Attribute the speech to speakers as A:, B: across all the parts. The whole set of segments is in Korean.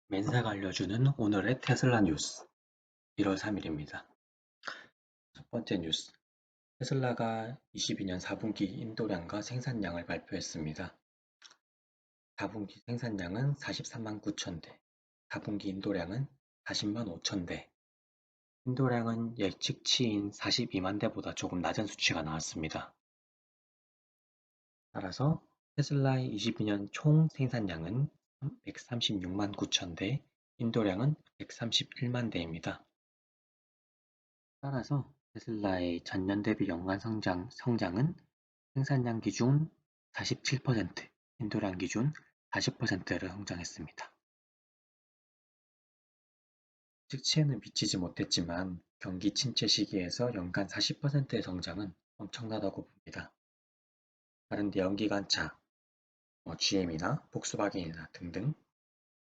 A: 맨사가 알려주는 오늘의 테슬라 뉴스 1월 3일입니다. 첫 번째 뉴스, 테슬라가 22년 4분기 인도량과 생산량을 발표했습니다. 4분기 생산량은 43만 9천 대, 4분기 인도량은 40만 5천 대, 인도량은 예측치인 42만 대보다 조금 낮은 수치가 나왔습니다. 따라서 테슬라의 22년 총 생산량은 136만 9천 대, 인도량은 131만 대입니다. 따라서 테슬라의 전년 대비 연간 성장은 생산량 기준 47%, 인도량 기준 40%를 성장했습니다. 측치에는 비치지 못했지만 경기 침체 시기에서 연간 40%의 성장은 엄청나다고 봅니다. 다른 내연기관차, GM이나 폭스바겐이나 등등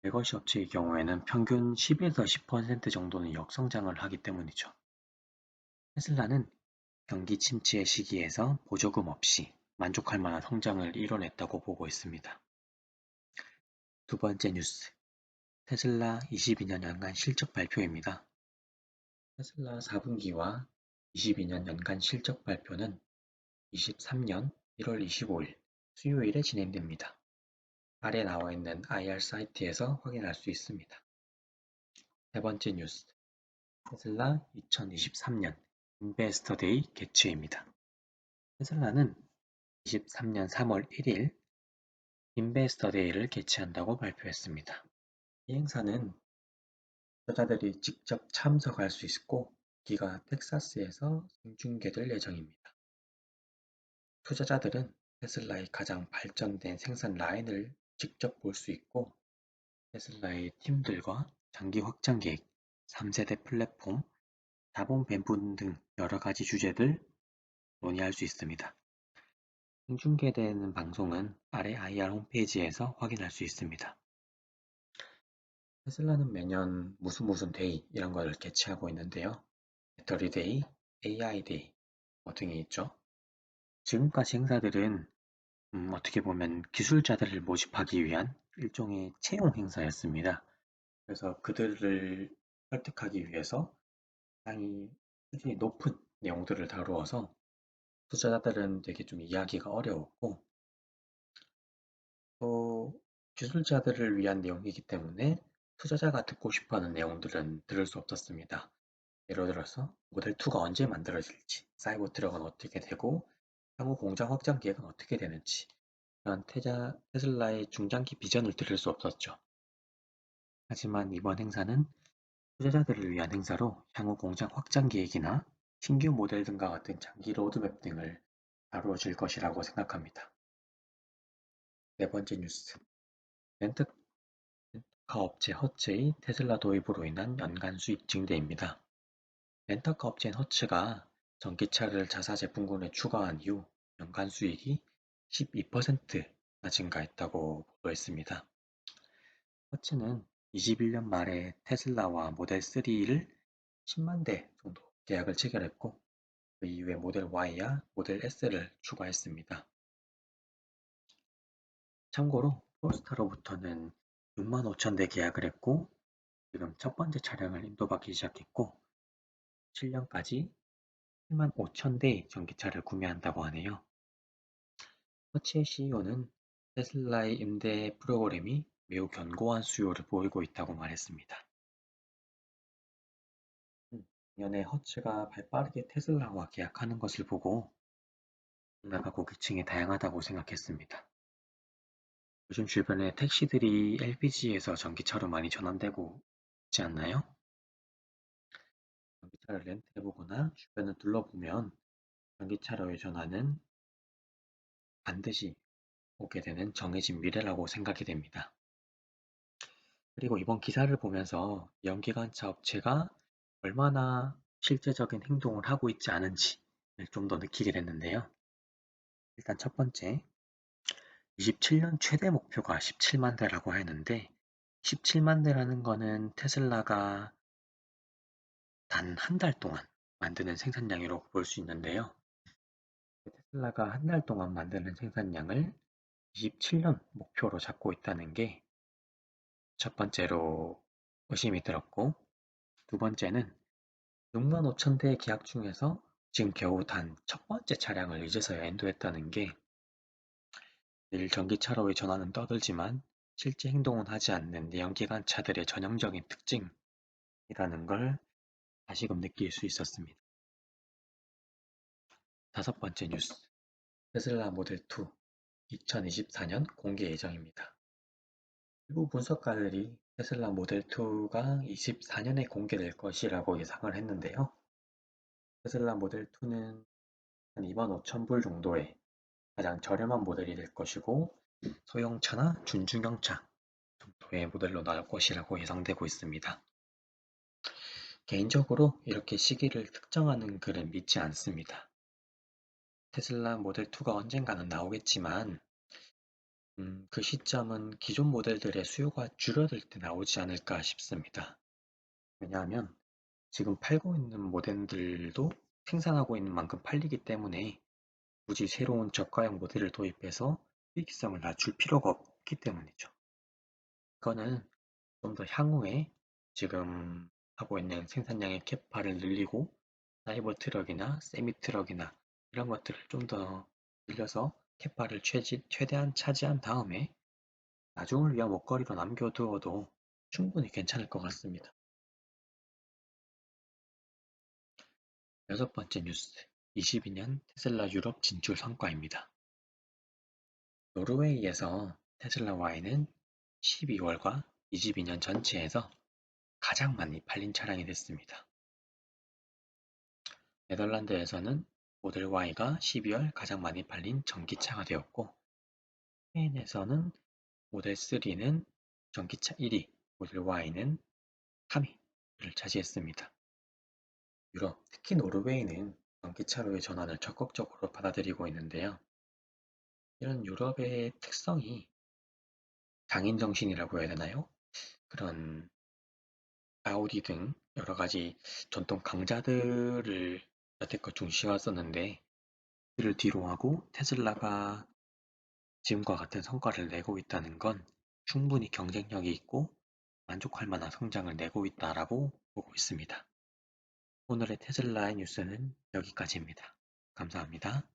A: 레거시 업체의 경우에는 평균 10에서 10% 정도는 역성장을 하기 때문이죠. 테슬라는 경기 침체 시기에서 보조금 없이 만족할 만한 성장을 이뤄냈다고 보고 있습니다. 두 번째 뉴스, 테슬라 22년 연간 실적 발표입니다. 테슬라 4분기와 22년 연간 실적 발표는 23년 1월 25일 수요일에 진행됩니다. 아래 나와 있는 IR 사이트에서 확인할 수 있습니다. 세 번째 뉴스, 테슬라 2023년 인베스터 데이 개최입니다. 테슬라는 23년 3월 1일 인베스터 데이를 개최한다고 발표했습니다. 이 행사는 투자자들이 직접 참석할 수 있고 기가 텍사스에서 생중계될 예정입니다. 투자자들은 테슬라의 가장 발전된 생산 라인을 직접 볼 수 있고 테슬라의 팀들과 장기 확장 계획, 3세대 플랫폼, 자본 배분 등 여러 가지 주제들 논의할 수 있습니다. 생중계되는 방송은 아래 IR 홈페이지에서 확인할 수 있습니다. 테슬라는 매년 무슨 데이 이런 걸 개최하고 있는데요. 배터리 데이, AI 데이 등이 있죠. 지금까지 행사들은 어떻게 보면 기술자들을 모집하기 위한 일종의 채용 행사였습니다. 그래서 그들을 설득하기 위해서 상당히 수준이 높은 내용들을 다루어서 투자자들은 되게 좀 이해하기가 어려웠고 또 기술자들을 위한 내용이기 때문에 투자자가 듣고 싶어하는 내용들은 들을 수 없었습니다. 예를 들어서 모델 2가 언제 만들어질지, 사이버트럭은 어떻게 되고 향후 공장 확장 계획은 어떻게 되는지 이런 테슬라의 중장기 비전을 들을 수 없었죠. 하지만 이번 행사는 투자자들을 위한 행사로 향후 공장 확장 계획이나 신규 모델 등과 같은 장기 로드맵 등을 다루어질 것이라고 생각합니다. 네 번째 뉴스. 렌터카 업체 허츠의 테슬라 도입으로 인한 연간 수익 증대입니다. 렌터카 업체인 허츠가 전기차를 자사 제품군에 추가한 이후 연간 수익이 12%나 증가했다고 보도했습니다. 허츠는 21년 말에 테슬라와 모델 3를 10만 대 정도 계약을 체결했고 그 이후에 모델 Y와 모델 S를 추가했습니다. 참고로 포스타로부터는 6만 5천 대 계약을 했고 지금 첫 번째 차량을 인도받기 시작했고 7년까지 7만 5천 대의 전기차를 구매한다고 하네요. 허츠의 CEO는 테슬라의 임대 프로그램이 매우 견고한 수요를 보이고 있다고 말했습니다. 작년에 허츠가 발빠르게 테슬라와 계약하는 것을 보고 테슬라가 고객층이 다양하다고 생각했습니다. 요즘 주변에 택시들이 LPG에서 전기차로 많이 전환되고 있지 않나요? 전기차를 렌트해보거나 주변을 둘러보면 전기차로의 전환은 반드시 오게 되는 정해진 미래라고 생각이 됩니다. 그리고 이번 기사를 보면서 연기관차 업체가 얼마나 실제적인 행동을 하고 있지 않은지를 좀 더 느끼게 됐는데요. 일단 첫 번째, 27년 최대 목표가 17만 대라고 하는데 17만 대라는 거는 테슬라가 단 한 달 동안 만드는 생산량이라고 볼 수 있는데요. 테슬라가 한 달 동안 만드는 생산량을 27년 목표로 잡고 있다는 게 첫 번째로 의심이 들었고, 두 번째는 6만 5천 대의 계약 중에서 지금 겨우 단 첫 번째 차량을 이제서야 엔도했다는 게 늘 전기차로의 전환은 떠들지만 실제 행동은 하지 않는 내연기관 차들의 전형적인 특징이라는 걸 다시금 느낄 수 있었습니다. 다섯 번째 뉴스, 테슬라 모델 2 2024년 공개 예정입니다. 일부 분석가들이 테슬라 모델 2가 24년에 공개될 것이라고 예상을 했는데요. 테슬라 모델 2는 한 2만 5천 불 정도의 가장 저렴한 모델이 될 것이고 소형차나 준중형차 정도의 모델로 나올 것이라고 예상되고 있습니다. 개인적으로 이렇게 시기를 특정하는 글은 믿지 않습니다. 테슬라 모델 2가 언젠가는 나오겠지만 그 시점은 기존 모델들의 수요가 줄어들 때 나오지 않을까 싶습니다. 왜냐하면 지금 팔고 있는 모델들도 생산하고 있는 만큼 팔리기 때문에 굳이 새로운 저가형 모델을 도입해서 수익성을 낮출 필요가 없기 때문이죠. 이거는 좀 더 향후에 지금 하고 있는 생산량의 캐파를 늘리고 사이버 트럭이나 세미 트럭이나 이런 것들을 좀 더 늘려서 캐파를 최대한 차지한 다음에 나중을 위한 먹거리로 남겨두어도 충분히 괜찮을 것 같습니다. 여섯 번째 뉴스, 22년 테슬라 유럽 진출 성과입니다. 노르웨이에서 테슬라 Y는 12월과 22년 전체에서 가장 많이 팔린 차량이 됐습니다. 네덜란드에서는 모델 Y가 12월 가장 많이 팔린 전기차가 되었고, 스페인에서는 모델 3는 전기차 1위, 모델 Y는 3위를 차지했습니다. 유럽, 특히 노르웨이는 전기차로의 전환을 적극적으로 받아들이고 있는데요. 이런 유럽의 특성이 장인 정신이라고 해야 되나요? 그런 아우디 등 여러 가지 전통 강자들을 여태껏 중시해왔었는데 이를 뒤로 하고 테슬라가 지금과 같은 성과를 내고 있다는 건 충분히 경쟁력이 있고 만족할 만한 성장을 내고 있다라고 보고 있습니다. 오늘의 테슬라의 뉴스는 여기까지입니다. 감사합니다.